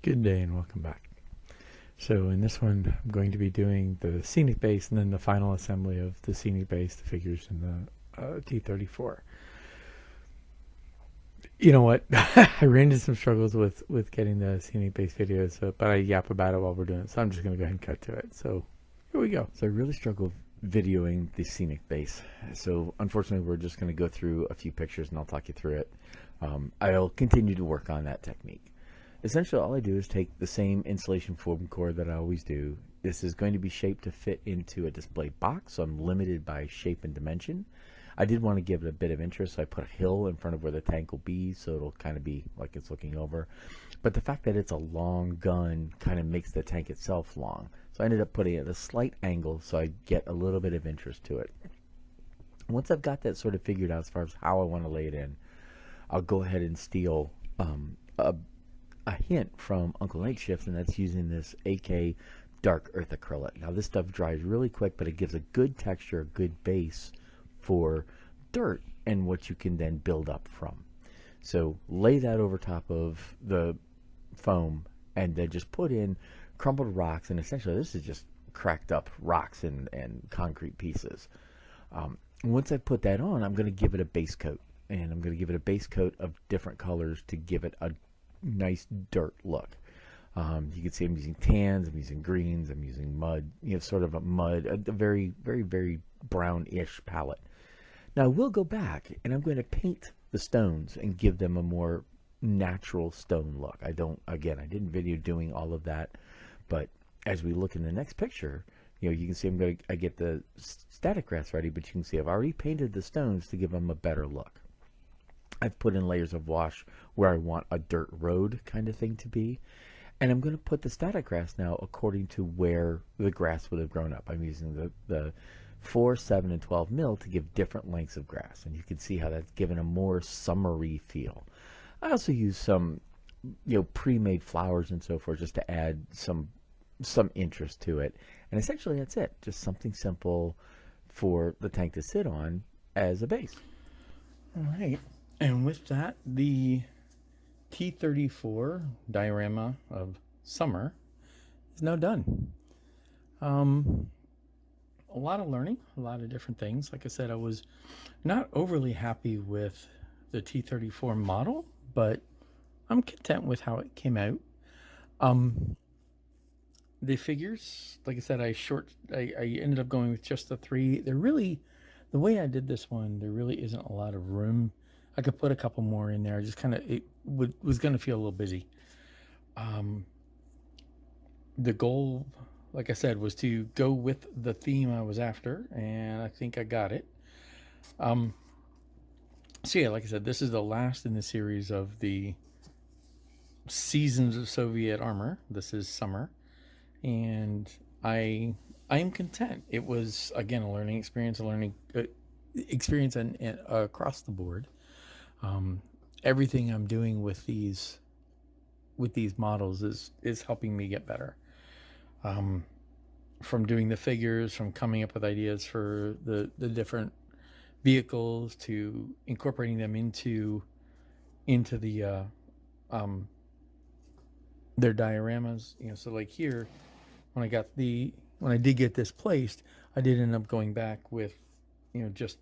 Good day and welcome back. So in this one, I'm going to be doing the Scenic base and then the final assembly of the Scenic base, the figures in the T34. You know what? I ran into some struggles with getting the Scenic base videos, but I yap about it while we're doing it, so I'm just going to go ahead and cut to it. So here we go. So I really struggled videoing the Scenic base. So unfortunately, we're just going to go through a few pictures and I'll talk you through it. I'll continue to work on that technique. Essentially, all I do is take the same insulation foam core that I always do. This is going to be shaped to fit into a display box, so I'm limited by shape and dimension. I did want to give it a bit of interest, so I put a hill in front of where the tank will be, so it'll kind of be like it's looking over. But the fact that it's a long gun kind of makes the tank itself long. So I ended up putting it at a slight angle so I get a little bit of interest to it. Once I've got that sort of figured out as far as how I want to lay it in, I'll go ahead and steal a hint from Uncle Night Shift, and that's using this AK dark earth acrylic. Now this stuff dries really quick, but it gives a good texture, a good base for dirt and what you can then build up from. So lay that over top of the foam and then just put in crumbled rocks, and essentially this is just cracked up rocks and concrete pieces. Once I put that on, I'm going to give it a base coat, and I'm going to give it a base coat of different colors to give it a nice dirt look. You can see I'm using tans, I'm using greens, I'm using mud, sort of a mud, a very, very, very brownish palette. Now I will go back and I'm going to paint the stones and give them a more natural stone look. I didn't video doing all of that, but as we look in the next picture, you can see I get the static grass ready, but you can see I've already painted the stones to give them a better look. I've put in layers of wash where I want a dirt road kind of thing to be. And I'm going to put the static grass now according to where the grass would have grown up. I'm using the 4, 7, and 12 mil to give different lengths of grass. And you can see how that's given a more summery feel. I also use some pre-made flowers and so forth just to add some interest to it. And essentially that's it. Just something simple for the tank to sit on as a base. All right. And with that, the T34 diorama of summer is now done. A lot of learning, a lot of different things. Like I said, I was not overly happy with the T34 model, but I'm content with how it came out. The figures, like I said, I ended up going with just the 3. They're really, the way I did this one, there really isn't a lot of room. I could put a couple more in there. Just kind of, was going to feel a little busy. The goal, like I said, was to go with the theme I was after, and I think I got it. So yeah, like I said, this is the last in the series of the Seasons of Soviet Armor. This is summer, and I am content. It was, again, a learning experience, and across the board. Everything I'm doing with these models is helping me get better. From doing the figures, from coming up with ideas for the different vehicles, to incorporating them into the their dioramas. So like here, when I did get this placed, I did end up going back with just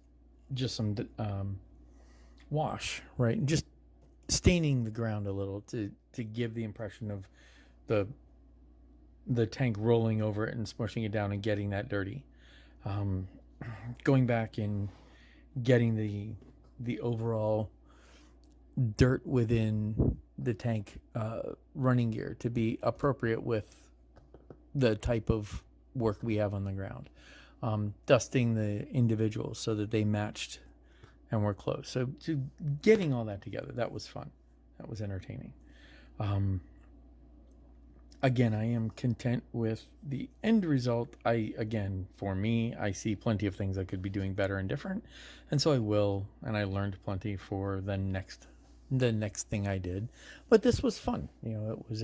some wash, right? And just staining the ground a little to give the impression of the tank rolling over it and smushing it down and getting that dirty. Going back and getting the overall dirt within the tank running gear to be appropriate with the type of work we have on the ground. Dusting the individuals so that they matched and we're close. So getting all that together, that was fun. That was entertaining. Again, I am content with the end result. For me, I see plenty of things I could be doing better and different. And so I will, and I learned plenty for the next thing I did. But this was fun. It was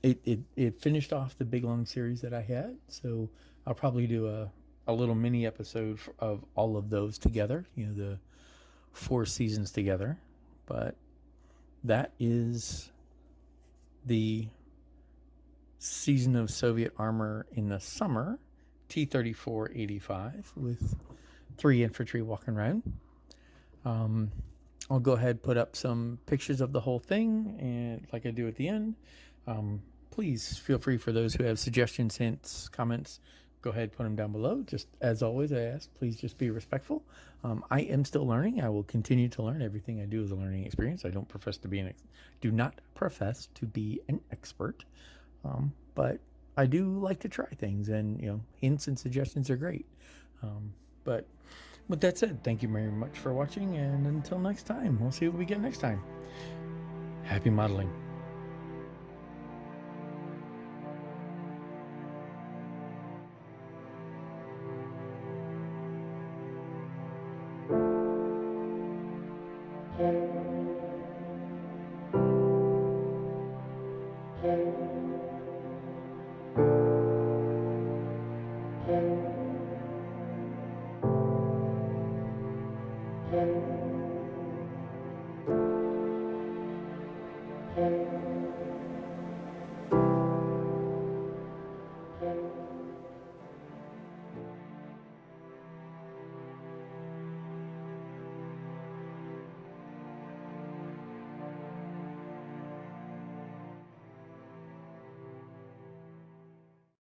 it finished off the big long series that I had. So I'll probably do a little mini episode of all of those together, the 4 seasons together. But that is the Season of Soviet Armor in the Summer T34 85 with 3 infantry walking around. I'll go ahead and put up some pictures of the whole thing, and like I do at the end. Please feel free, for those who have suggestions, hints, comments, go ahead, put them down below. Just as always, I ask, please just be respectful. I am still learning. I will continue to learn. Everything I do is a learning experience. I don't profess to be do not profess to be an expert, but I do like to try things, and hints and suggestions are great. But with that said, thank you very much for watching, and until next time, we'll see what we get next time. Happy modeling. Thank you.